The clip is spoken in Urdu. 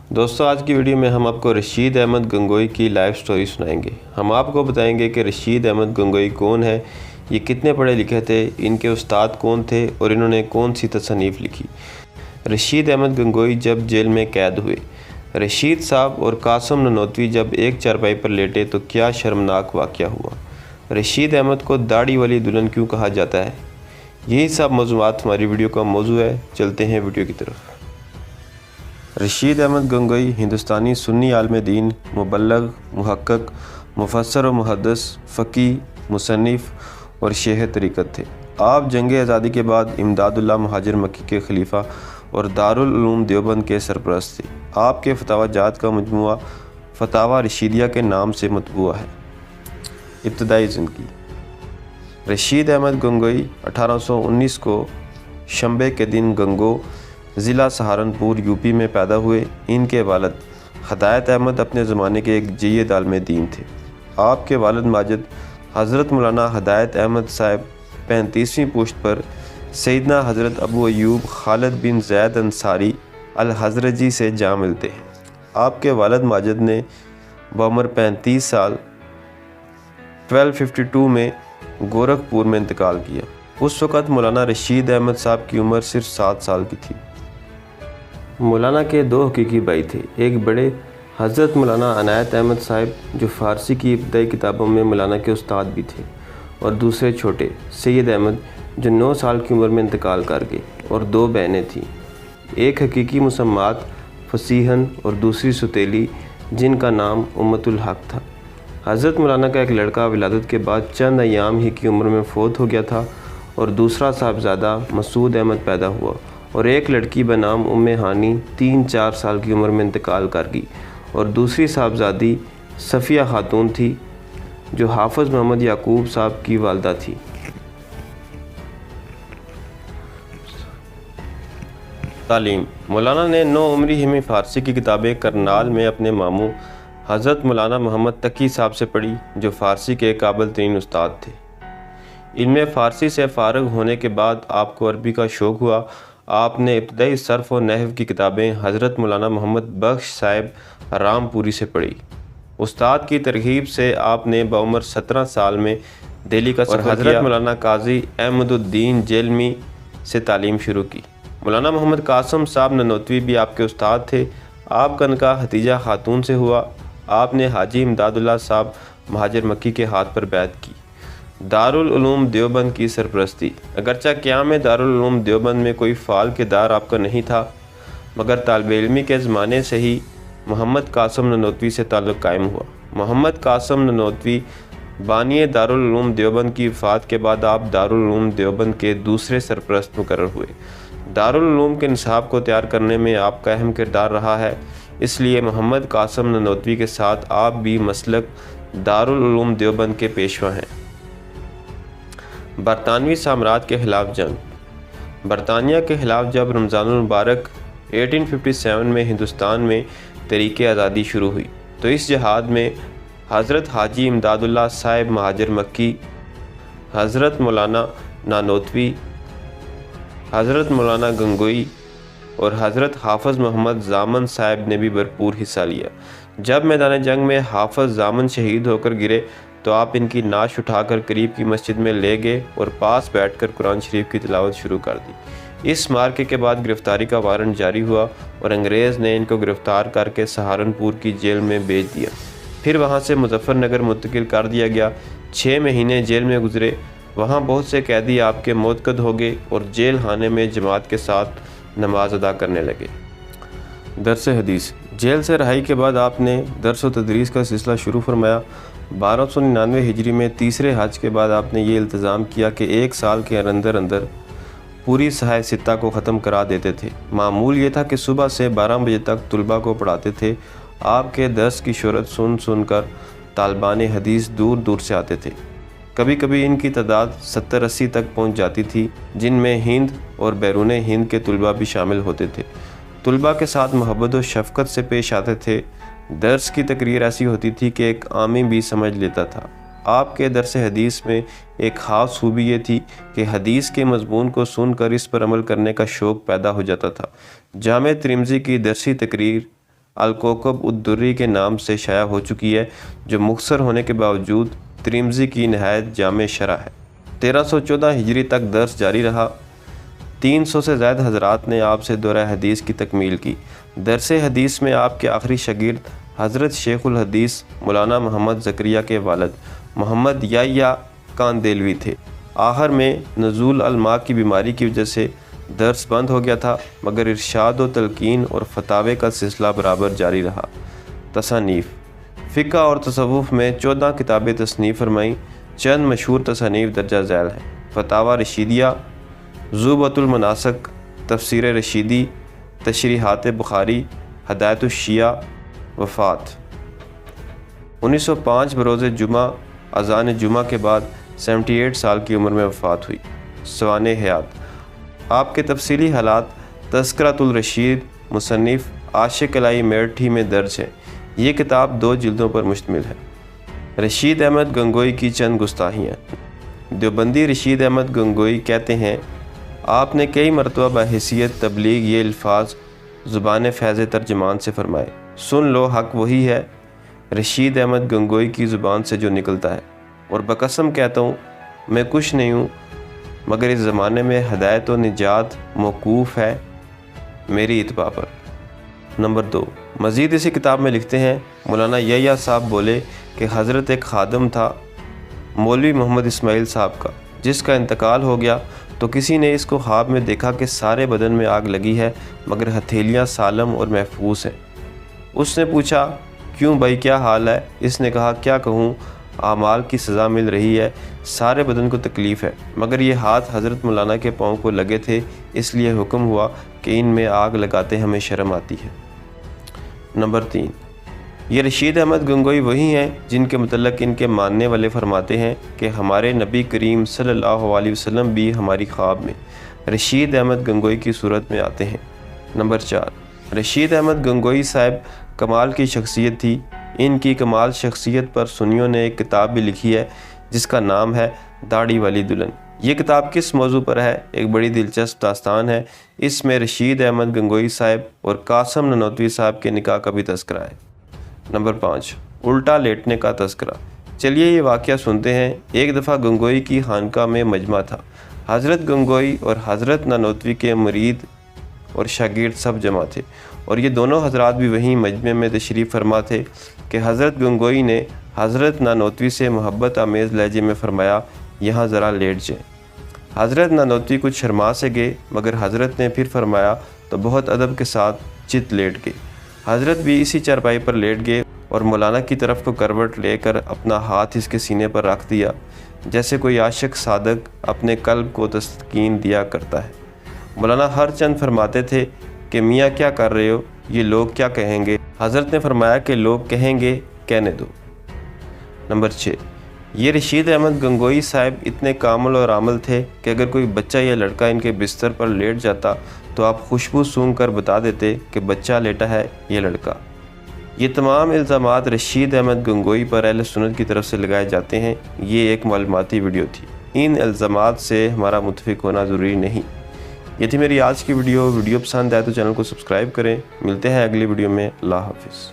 دوستو آج کی ویڈیو میں ہم آپ کو رشید احمد گنگوئی کی لائف سٹوری سنائیں گے۔ ہم آپ کو بتائیں گے کہ رشید احمد گنگوئی کون ہے، یہ کتنے پڑھے لکھے تھے، ان کے استاد کون تھے اور انہوں نے کون سی تصانیف لکھی۔ رشید احمد گنگوئی جب جیل میں قید ہوئے، رشید صاحب اور قاسم ننوتوی جب ایک چارپائی پر لیٹے تو کیا شرمناک واقعہ ہوا۔ رشید احمد کو داڑھی والی دلہن کیوں کہا جاتا ہے؟ یہی سب موضوعات ہماری ویڈیو کا موضوع ہے۔ چلتے ہیں ویڈیو کی طرف۔ رشید احمد گنگوئی ہندوستانی سنی عالم دین، مبلغ، محقق، مفسر و محدث، فقیہ، مصنف اور شیخ طریقت تھے۔ آپ جنگ آزادی کے بعد امداد اللہ مہاجر مکی کے خلیفہ اور دارالعلوم دیوبند کے سرپرست تھے۔ آپ کے فتاوی جات کا مجموعہ فتاوی رشیدیہ کے نام سے مطبوع ہے۔ ابتدائی زندگی۔ رشید احمد گنگوئی 1819 کو شنبے کے دن گنگو، ضلع سہارنپور، یوپی میں پیدا ہوئے۔ ان کے والد ہدایت احمد اپنے زمانے کے ایک جید عالم دین تھے۔ آپ کے والد ماجد حضرت مولانا ہدایت احمد صاحب 35ویں پشت پر سیدنا حضرت ابو ایوب خالد بن زید انصاری الحضرجی سے جا ملتے ہیں۔ آپ کے والد ماجد نے بعمر 35 سال 1252 میں گورکھپور میں انتقال کیا۔ اس وقت مولانا رشید احمد صاحب کی عمر صرف 7 سال کی تھی۔ مولانا کے 2 حقیقی بھائی تھے، ایک بڑے حضرت مولانا عنایت احمد صاحب جو فارسی کی ابتدائی کتابوں میں مولانا کے استاد بھی تھے، اور دوسرے چھوٹے سید احمد جو 9 سال کی عمر میں انتقال کر گئے، اور 2 بہنیں تھیں، ایک حقیقی مسمات فصیحن اور دوسری ستیلی جن کا نام امت الحق تھا۔ حضرت مولانا کا ایک لڑکا ولادت کے بعد چند ایام ہی کی عمر میں فوت ہو گیا تھا، اور دوسرا صاحبزادہ مسعود احمد پیدا ہوا، اور ایک لڑکی بنام ام ہانی 3-4 سال کی عمر میں انتقال کر گئی، اور دوسری صاحبزادی صفیہ خاتون تھی جو حافظ محمد یعقوب صاحب کی والدہ تھی۔ تعلیم۔ مولانا نے 9 عمری ہمی فارسی کی کتابیں کرنال میں اپنے ماموں حضرت مولانا محمد تقی صاحب سے پڑھی، جو فارسی کے قابل ترین استاد تھے۔ ان میں فارسی سے فارغ ہونے کے بعد آپ کو عربی کا شوق ہوا۔ آپ نے ابتدائی صرف و نحو کی کتابیں حضرت مولانا محمد بخش صاحب رام پوری سے پڑھی۔ استاد کی ترغیب سے آپ نے بعمر 17 سال میں دہلی کا سفر کیا اور حضرت مولانا قاضی احمد الدین جیلمی سے تعلیم شروع کی۔ مولانا محمد قاسم صاحب ننوتوی بھی آپ کے استاد تھے۔ آپ کا نکاح حتیجہ خاتون سے ہوا۔ آپ نے حاجی امداد اللہ صاحب مہاجر مکی کے ہاتھ پر بیعت کی۔ دارالعلوم دیوبند کی سرپرستی۔ اگرچہ قیام دارالعلوم دیوبند میں کوئی فعال کردار آپ کا نہیں تھا، مگر طالب علمی کے زمانے سے ہی محمد قاسم ننوتوی سے تعلق قائم ہوا۔ محمد قاسم ننوتوی بانی دارالعلوم دیوبند کی وفات کے بعد آپ دارالعلوم دیوبند کے دوسرے سرپرست مقرر ہوئے۔ دارالعلوم کے نصاب کو تیار کرنے میں آپ کا اہم کردار رہا ہے، اس لیے محمد قاسم ننوتوی کے ساتھ آپ بھی مسلک دارالعلوم دیوبند کے پیشوا ہیں۔ برطانوی سامراج کے خلاف جنگ۔ برطانیہ کے خلاف جب رمضان المبارک 1857 میں ہندوستان میں تحریک آزادی شروع ہوئی تو اس جہاد میں حضرت حاجی امداد اللہ صاحب مہاجر مکی، حضرت مولانا نانوتوی، حضرت مولانا گنگوئی اور حضرت حافظ محمد ضامن صاحب نے بھی بھرپور حصہ لیا۔ جب میدان جنگ میں حافظ ضامن شہید ہو کر گرے تو آپ ان کی نعش اٹھا کر قریب کی مسجد میں لے گئے اور پاس بیٹھ کر قرآن شریف کی تلاوت شروع کر دی۔ اس مارکے کے بعد گرفتاری کا وارنٹ جاری ہوا اور انگریز نے ان کو گرفتار کر کے سہارنپور کی جیل میں بھیج دیا۔ پھر وہاں سے مظفر نگر منتقل کر دیا گیا۔ 6 مہینے جیل میں گزرے۔ وہاں بہت سے قیدی آپ کے معتقد ہو گئے اور جیل خانے میں جماعت کے ساتھ نماز ادا کرنے لگے۔ درس حدیث۔ جیل سے رہائی کے بعد آپ نے درس و تدریس کا سلسلہ شروع فرمایا۔ 1299 ہجری میں تیسرے حج کے بعد آپ نے یہ التزام کیا کہ 1 سال کے اندر پوری سہائے ستہ کو ختم کرا دیتے تھے۔ معمول یہ تھا کہ صبح سے 12 بجے تک طلباء کو پڑھاتے تھے۔ آپ کے درس کی شہرت سن کر طالبان حدیث دور دور سے آتے تھے۔ کبھی کبھی ان کی تعداد 70-80 تک پہنچ جاتی تھی، جن میں ہند اور بیرون ہند کے طلباء بھی شامل ہوتے تھے۔ طلباء کے ساتھ محبت و شفقت سے پیش آتے تھے۔ درس کی تقریر ایسی ہوتی تھی کہ ایک عامی بھی سمجھ لیتا تھا۔ آپ کے درس حدیث میں ایک خاص خوبی یہ تھی کہ حدیث کے مضمون کو سن کر اس پر عمل کرنے کا شوق پیدا ہو جاتا تھا۔ جامع ترمذی کی درسی تقریر الکوكب الدری کے نام سے شائع ہو چکی ہے، جو مختصر ہونے کے باوجود ترمذی کی نہایت جامع شرح ہے۔ 1314 ہجری تک درس جاری رہا۔ 300 سے زائد حضرات نے آپ سے دورہ حدیث کی تکمیل کی۔ درس حدیث میں آپ کے آخری شاگرد حضرت شیخ الحدیث مولانا محمد زکریا کے والد محمد یحییٰ کاندیلوی تھے۔ آخر میں نزول الماء کی بیماری کی وجہ سے درس بند ہو گیا تھا، مگر ارشاد و تلقین اور فتاوے کا سلسلہ برابر جاری رہا۔ تصانیف: فقہ اور تصوف میں 14 کتابیں تصنیف فرمائیں۔ چند مشہور تصانیف درجہ ذیل ہیں: فتاوی رشیدیہ، زبدۃ المناسک، تفسیر رشیدی، تشریحات بخاری، ہدایت الشیعہ۔ وفات: 1905 بروز جمعہ اذان جمعہ کے بعد 78 سال کی عمر میں وفات ہوئی۔ سوانح حیات: آپ کے تفصیلی حالات تذکرۃ الرشید مصنف عاشق الہی میرٹھی میں درج ہے۔ یہ کتاب 2 جلدوں پر مشتمل ہے۔ رشید احمد گنگوئی کی چند گستاخیاں۔ دیوبندی رشید احمد گنگوئی کہتے ہیں، آپ نے کئی مرتبہ بحیثیت تبلیغ یہ الفاظ زبان فیض ترجمان سے فرمائے: سن لو حق وہی ہے، رشید احمد گنگوئی کی زبان سے جو نکلتا ہے، اور بقسم کہتا ہوں میں کچھ نہیں ہوں مگر اس زمانے میں ہدایت و نجات موقوف ہے میری اتباع پر۔ نمبر 2، مزید اسی کتاب میں لکھتے ہیں، مولانا یحییٰ صاحب بولے کہ حضرت ایک خادم تھا مولوی محمد اسماعیل صاحب کا، جس کا انتقال ہو گیا تو کسی نے اس کو خواب میں دیکھا کہ سارے بدن میں آگ لگی ہے مگر ہتھیلیاں سالم اور محفوظ ہیں۔ اس نے پوچھا، کیوں بھائی کیا حال ہے؟ اس نے کہا، کیا کہوں، اعمال کی سزا مل رہی ہے، سارے بدن کو تکلیف ہے، مگر یہ ہاتھ حضرت مولانا کے پاؤں کو لگے تھے، اس لیے حکم ہوا کہ ان میں آگ لگاتے ہمیں شرم آتی ہے۔ نمبر 3، یہ رشید احمد گنگوئی وہی ہیں جن کے متعلق ان کے ماننے والے فرماتے ہیں کہ ہمارے نبی کریم صلی اللہ علیہ وسلم بھی ہماری خواب میں رشید احمد گنگوئی کی صورت میں آتے ہیں۔ نمبر 4، رشید احمد گنگوئی صاحب کمال کی شخصیت تھی۔ ان کی کمال شخصیت پر سنیوں نے ایک کتاب بھی لکھی ہے جس کا نام ہے داڑھی والی دلہن۔ یہ کتاب کس موضوع پر ہے؟ ایک بڑی دلچسپ داستان ہے۔ اس میں رشید احمد گنگوئی صاحب اور قاسم نانوتوی صاحب کے نکاح کا بھی تذکرہ ہے۔ نمبر 5، الٹا لیٹنے کا تذکرہ۔ چلیے یہ واقعہ سنتے ہیں۔ ایک دفعہ گنگوئی کی خانقاہ میں مجمع تھا۔ حضرت گنگوئی اور حضرت نانوتوی کے مرید اور شاگرد سب جمع تھے، اور یہ دونوں حضرات بھی وہیں مجمع میں تشریف فرما تھے کہ حضرت گنگوئی نے حضرت نانوتوی سے محبت آمیز لہجے میں فرمایا، یہاں ذرا لیٹ جائیں۔ حضرت نانوتوی کچھ شرما سے گئے، مگر حضرت نے پھر فرمایا تو بہت ادب کے ساتھ چت لیٹ گئے۔ حضرت بھی اسی چارپائی پر لیٹ گئے اور مولانا کی طرف کو کروٹ لے کر اپنا ہاتھ اس کے سینے پر رکھ دیا، جیسے کوئی عاشق صادق اپنے قلب کو تسکین دیا کرتا ہے۔ مولانا ہر چند فرماتے تھے کہ میاں کیا کر رہے ہو، یہ لوگ کیا کہیں گے؟ حضرت نے فرمایا کہ لوگ کہیں گے، کہنے دو۔ نمبر 6، یہ رشید احمد گنگوئی صاحب اتنے کامل اور عامل تھے کہ اگر کوئی بچہ یا لڑکا ان کے بستر پر لیٹ جاتا تو آپ خوشبو سونگھ کر بتا دیتے کہ بچہ لیٹا ہے یہ لڑکا۔ یہ تمام الزامات رشید احمد گنگوئی پر اہل سنت کی طرف سے لگائے جاتے ہیں۔ یہ ایک معلوماتی ویڈیو تھی، ان الزامات سے ہمارا متفق ہونا ضروری نہیں۔ یہ تھی میری آج کی ویڈیو پسند آئے تو چینل کو سبسکرائب کریں۔ ملتے ہیں اگلی ویڈیو میں۔ اللہ حافظ۔